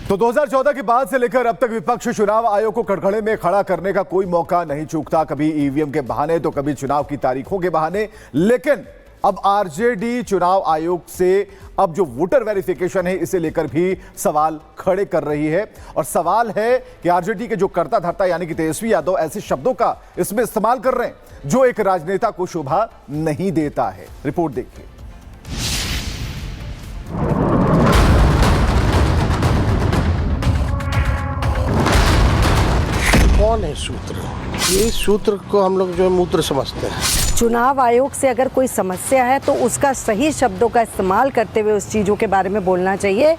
तो 2014 के बाद से लेकर अब तक विपक्ष चुनाव आयोग को कटघरे में खड़ा करने का कोई मौका नहीं चूकता, कभी ईवीएम के बहाने तो कभी चुनाव की तारीखों के बहाने। लेकिन अब आरजेडी चुनाव आयोग से अब जो वोटर वेरिफिकेशन है इसे लेकर भी सवाल खड़े कर रही है। और सवाल है कि आरजेडी के जो कर्ता धर्ता यानी कि तेजस्वी यादव ऐसे शब्दों का इसमें इस्तेमाल कर रहे हैं जो एक राजनेता को शोभा नहीं देता है। रिपोर्ट देखिए। कौन है सूत्र? ये सूत्र को हम लोग जो है मूत्र समझते हैं। चुनाव आयोग से अगर कोई समस्या है तो उसका सही शब्दों का इस्तेमाल करते हुए उस चीजों के बारे में बोलना चाहिए।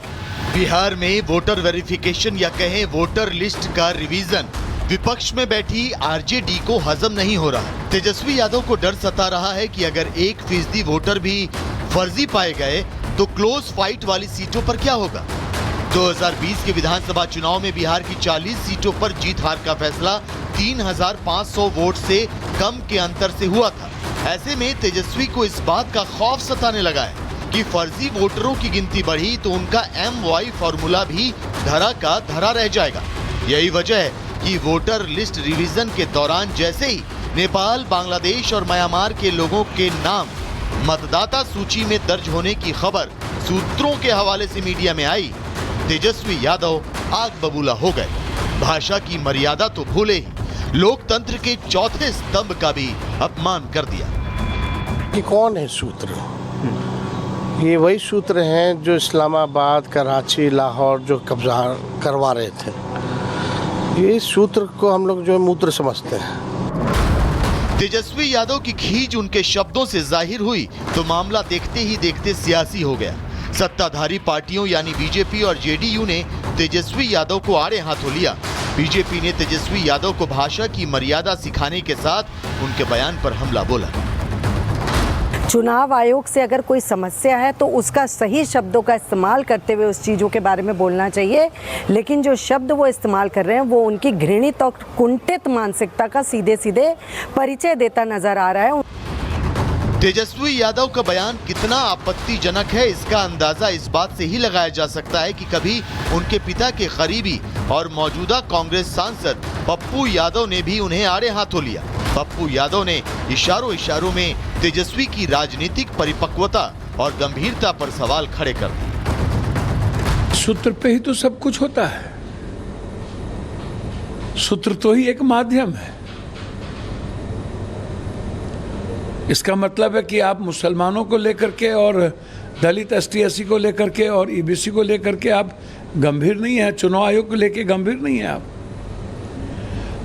बिहार में वोटर वेरिफिकेशन या कहें वोटर लिस्ट का रिवीजन विपक्ष में बैठी आरजेडी को हजम नहीं हो रहा। तेजस्वी यादव को डर सता रहा है कि अगर 1% वोटर भी फर्जी पाए गए तो क्लोज फाइट वाली सीटों पर क्या होगा। 2020 के विधानसभा चुनाव में बिहार की 40 सीटों पर जीत हार का फैसला 3500 वोट से कम के अंतर से हुआ था। ऐसे में तेजस्वी को इस बात का खौफ सताने लगा है कि फर्जी वोटरों की गिनती बढ़ी तो उनका MY फॉर्मूला भी धरा का धरा रह जाएगा। यही वजह है कि वोटर लिस्ट रिवीजन के दौरान जैसे ही नेपाल, बांग्लादेश और म्यांमार के लोगों के नाम मतदाता सूची में दर्ज होने की खबर सूत्रों के हवाले से मीडिया में आई, तेजस्वी यादव आग बबूला हो गए। भाषा की मर्यादा तो भूले ही, लोकतंत्र के चौथे स्तंभ का भी अपमान कर दिया। कि कौन है सूत्र? ये वही सूत्र हैं जो इस्लामाबाद, कराची, लाहौर जो कब्जा करवा रहे थे। ये सूत्र को हम लोग जो है मूत्र समझते हैं। तेजस्वी यादव की खींच उनके शब्दों से जाहिर हुई तो मामला देखते ही देखते सियासी हो गया। सत्ताधारी पार्टियों यानी बीजेपी और जेडीयू ने तेजस्वी यादव को आड़े हाथों लिया। बीजेपी ने तेजस्वी यादव को भाषा की मर्यादा सिखाने के साथ उनके बयान पर हमला बोला। चुनाव आयोग से अगर कोई समस्या है तो उसका सही शब्दों का इस्तेमाल करते हुए उस चीज़ों के बारे में बोलना चाहिए। लेकिन जो शब्द वो इस्तेमाल कर रहे हैं वो उनकी घृणित और कुंठित मानसिकता का सीधे सीधे परिचय देता नजर आ रहा है। तेजस्वी यादव का बयान कितना आपत्तिजनक है इसका अंदाजा इस बात से ही लगाया जा सकता है कि कभी उनके पिता के करीबी और मौजूदा कांग्रेस सांसद पप्पू यादव ने भी उन्हें आड़े हाथों लिया। पप्पू यादव ने इशारों इशारों में तेजस्वी की राजनीतिक परिपक्वता और गंभीरता पर सवाल खड़े कर दिए। सूत्र पे ही तो सब कुछ होता है। सूत्र तो ही एक माध्यम है। इसका मतलब है कि आप मुसलमानों को लेकर के और दलित ST/SC को लेकर के और EBC को लेकर के आप गंभीर नहीं है, चुनाव आयोग को लेकर गंभीर नहीं है आप।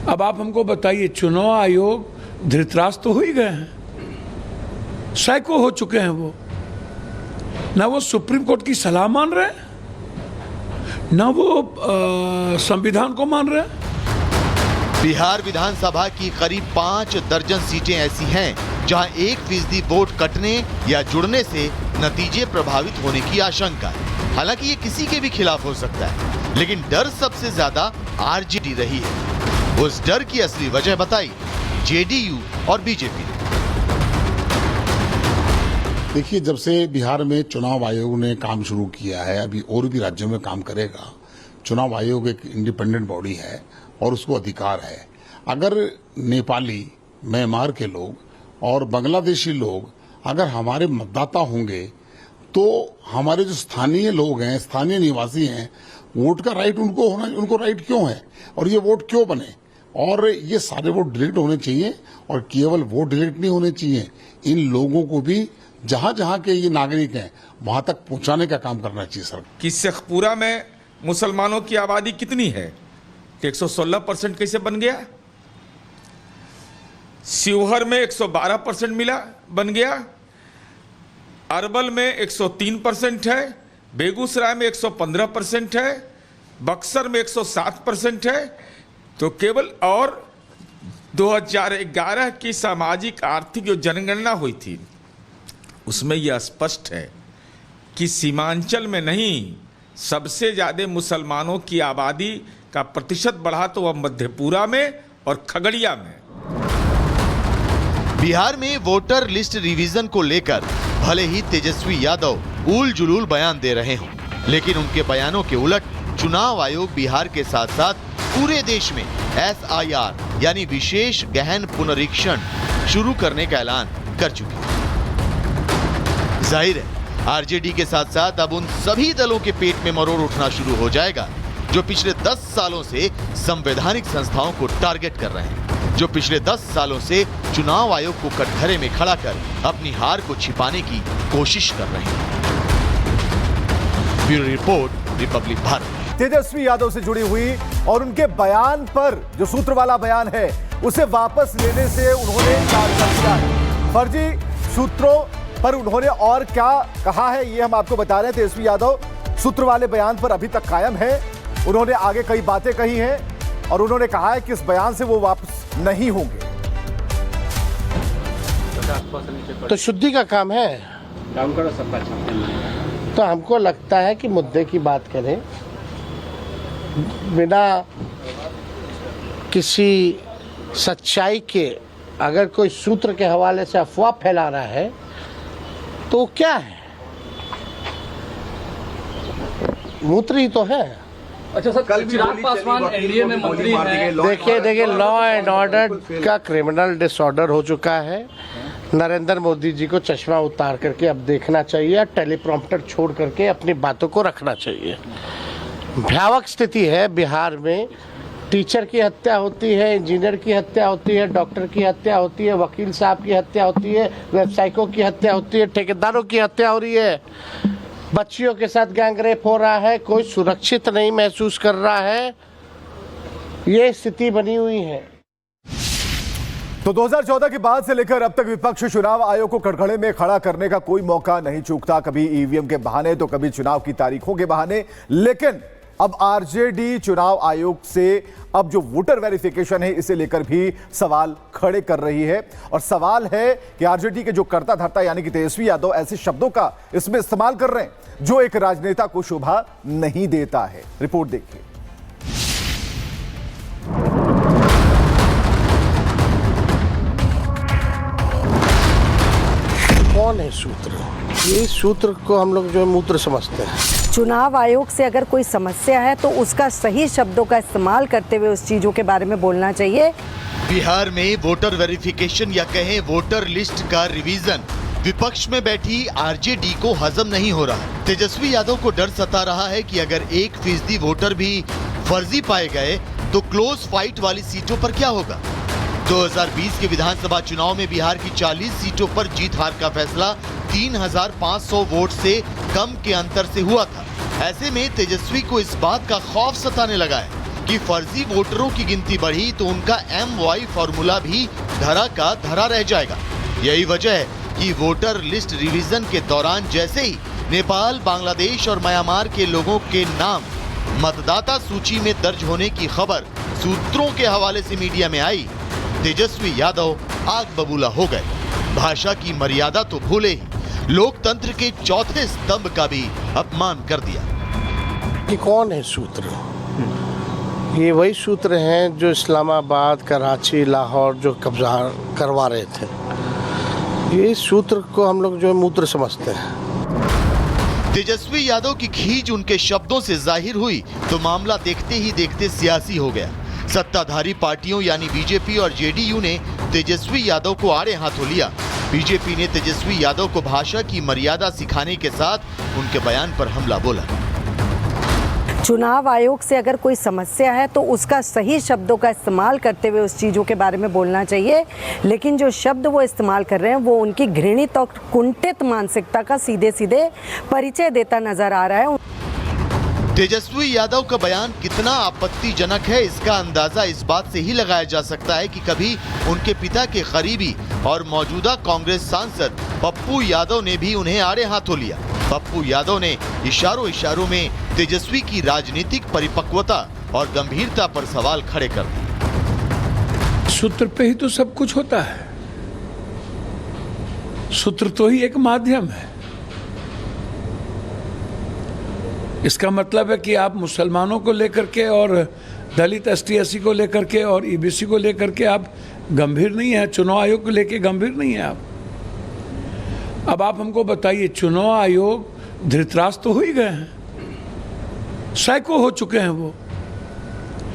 अब आप हमको बताइए, चुनाव आयोग धृतराष्ट्र तो हो ही गए हैं, सैकड़ों हो चुके हैं वो, ना वो सुप्रीम कोर्ट की सलाह मान रहे हैं, ना वो संविधान को मान रहे हैं। बिहार विधानसभा की करीब 5 दर्जन सीटें ऐसी हैं जहां 1% वोट कटने या जुड़ने से नतीजे प्रभावित होने की आशंका है। हालांकि ये किसी के भी खिलाफ हो सकता है, लेकिन डर सबसे ज्यादा आरजेडी रही है। उस डर की असली वजह बताई जेडीयू और बीजेपी ने। देखिए, जब से बिहार में चुनाव आयोग ने काम शुरू किया है, अभी और भी राज्यों में काम करेगा। चुनाव आयोग एक इंडिपेंडेंट बॉडी है और उसको अधिकार है। अगर नेपाली, म्यांमार के लोग और बांग्लादेशी लोग अगर हमारे मतदाता होंगे तो हमारे जो स्थानीय लोग हैं, स्थानीय निवासी हैं, वोट का राइट उनको होना, उनको राइट क्यों है और ये वोट क्यों बने, और ये सारे वोट डिलीट होने चाहिए। और केवल वोट डिलीट नहीं होने चाहिए, इन लोगों को भी जहां जहां के ये नागरिक हैं वहां तक पहुंचाने का काम करना चाहिए सर। कि शेखपुरा में मुसलमानों की आबादी कितनी है, 116% कैसे बन गया? शिवहर में 112% मिला, बन गया। अरवल में 103% है, बेगूसराय में 115% है, बक्सर में 107% है। तो केवल और 2011 की सामाजिक आर्थिक जो जनगणना हुई थी उसमें यह स्पष्ट है कि सीमांचल में नहीं, सबसे ज्यादा मुसलमानों की आबादी का प्रतिशत बढ़ा तो वह मधेपुरा में और खगड़िया में। बिहार में वोटर लिस्ट रिवीजन को लेकर भले ही तेजस्वी यादव उल जुलूल बयान दे रहे हों, लेकिन उनके बयानों के उलट चुनाव आयोग बिहार के साथ साथ पूरे देश में SIR यानी विशेष गहन पुनरीक्षण शुरू करने का ऐलान कर चुकी है। जाहिर है आरजेडी के साथ साथ अब उन सभी दलों के पेट में मरोड़ उठना शुरू हो जाएगा जो पिछले 10 सालों से संवैधानिक संस्थाओं को टारगेट कर रहे हैं, जो पिछले 10 सालों से चुनाव आयोग को कटघरे में खड़ा कर अपनी हार को छिपाने की कोशिश कर रहे हैं। Bureau report, Republic Bharat. Tejashwi Yadav से जुड़ी हुई और उनके बयान पर जो सूत्र वाला बयान है उसे वापस लेने से उन्होंने इनकार कर दिया है। फर्जी सूत्रों पर उन्होंने और क्या कहा है ये हम आपको बता रहे हैं। तेजस्वी यादव सूत्र वाले बयान पर अभी तक कायम है। उन्होंने आगे कई बातें कही हैं और उन्होंने कहा है कि इस बयान से वो वापस नहीं होंगे। तो शुद्धि का काम है। तो हमको लगता है कि मुद्दे की बात करें बिना किसी सच्चाई के। अगर कोई सूत्र के हवाले से अफवाह फैला रहा है तो क्या है? मूत्र ही तो है। अच्छा सर, कल चिराग पासवान एनडीए में मंत्री हैं। देखिए लॉ एंड ऑर्डर का क्रिमिनल डिसऑर्डर हो चुका है। नरेंद्र मोदी जी को चश्मा उतार करके अब देखना चाहिए, टेलीप्रॉम्प्टर छोड़ करके अपनी बातों को रखना चाहिए। भयावह स्थिति है बिहार में। टीचर की हत्या होती है, इंजीनियर की हत्या होती है, डॉक्टर की हत्या होती है, वकील साहब की हत्या होती है, व्यवसायिकों की हत्या होती है, ठेकेदारों की हत्या हो रही है, बच्चियों के साथ गैंगरेप हो रहा है, कोई सुरक्षित नहीं महसूस कर रहा है। ये स्थिति बनी हुई है। तो 2014 के बाद से लेकर अब तक विपक्ष चुनाव आयोग को कटघरे में खड़ा करने का कोई मौका नहीं चूकता। कभी ईवीएम के बहाने तो कभी चुनाव की तारीखों के बहाने। लेकिन अब आरजेडी चुनाव आयोग से अब जो वोटर वेरिफिकेशन है इसे लेकर भी सवाल खड़े कर रही है। और सवाल है कि आरजेडी के जो कर्ता धर्ता यानी कि तेजस्वी यादव ऐसे शब्दों का इसमें इस्तेमाल कर रहे हैं जो एक राजनेता को शोभा नहीं देता है। रिपोर्ट देखिए। कौन है सूत्र? ये सूत्र को हम लोग जो है मूत्र समझते हैं। चुनाव आयोग से अगर कोई समस्या है तो उसका सही शब्दों का इस्तेमाल करते हुए उस चीजों के बारे में बोलना चाहिए। बिहार में वोटर वेरिफिकेशन या कहें वोटर लिस्ट का रिवीजन विपक्ष में बैठी आरजेडी को हजम नहीं हो रहा। तेजस्वी यादव को डर सता रहा है कि अगर 1% वोटर भी फर्जी पाए गए तो क्लोज फाइट वाली सीटों पर क्या होगा। 2020 के विधानसभा चुनाव में बिहार की 40 सीटों पर जीत हार का फैसला 3500 वोट से कम के अंतर से हुआ था। ऐसे में तेजस्वी को इस बात का खौफ सताने लगा है कि फर्जी वोटरों की गिनती बढ़ी तो उनका MY फॉर्मूला भी धरा का धरा रह जाएगा। यही वजह है कि वोटर लिस्ट रिवीजन के दौरान जैसे ही नेपाल, बांग्लादेश और म्यांमार के लोगों के नाम मतदाता सूची में दर्ज होने की खबर सूत्रों के हवाले से मीडिया में आई, तेजस्वी यादव आग बबूला हो गए। भाषा की मर्यादा तो भूले ही लोकतंत्र के चौथे स्तंभ का भी अपमान कर दिया। कि कौन है सूत्र? ये वही सूत्र हैं जो इस्लामाबाद, कराची, लाहौर जो कब्जा करवा रहे थे। ये सूत्र को हम लोग जो है मूत्र समझते हैं। तेजस्वी यादव की खींच उनके शब्दों से जाहिर हुई तो मामला देखते ही देखते सियासी हो गया। सत्ताधारी पार्टियों यानी बीजेपी और जेडीयू ने तेजस्वी यादव को आड़े हाथों लिया। बीजेपी ने तेजस्वी यादव को भाषा की मर्यादा सिखाने के साथ उनके बयान पर हमला बोला। चुनाव आयोग से अगर कोई समस्या है तो उसका सही शब्दों का इस्तेमाल करते हुए उस चीज़ों के बारे में बोलना चाहिए। लेकिन जो शब्द वो इस्तेमाल कर रहे हैं वो उनकी घृणित और कुंठित मानसिकता का सीधे सीधे परिचय देता नजर आ रहा है। तेजस्वी यादव का बयान कितना आपत्तिजनक है इसका अंदाजा इस बात से ही लगाया जा सकता है कि कभी उनके पिता के करीबी और मौजूदा कांग्रेस सांसद पप्पू यादव ने भी उन्हें आड़े हाथों लिया। पप्पू यादव ने इशारों इशारों में तेजस्वी की राजनीतिक परिपक्वता और गंभीरता पर सवाल खड़े कर दिए। सूत्र पे ही तो सब कुछ होता है। सूत्र तो ही एक माध्यम है। इसका मतलब है कि आप मुसलमानों को लेकर के और दलित ST/SC को लेकर के और EBC को लेकर के आप गंभीर नहीं है, चुनाव आयोग को लेकर गंभीर नहीं है आप। अब आप हमको बताइए, चुनाव आयोग धृतराष्ट्र तो हो ही गए हैं। सैकड़ों हो चुके हैं वो।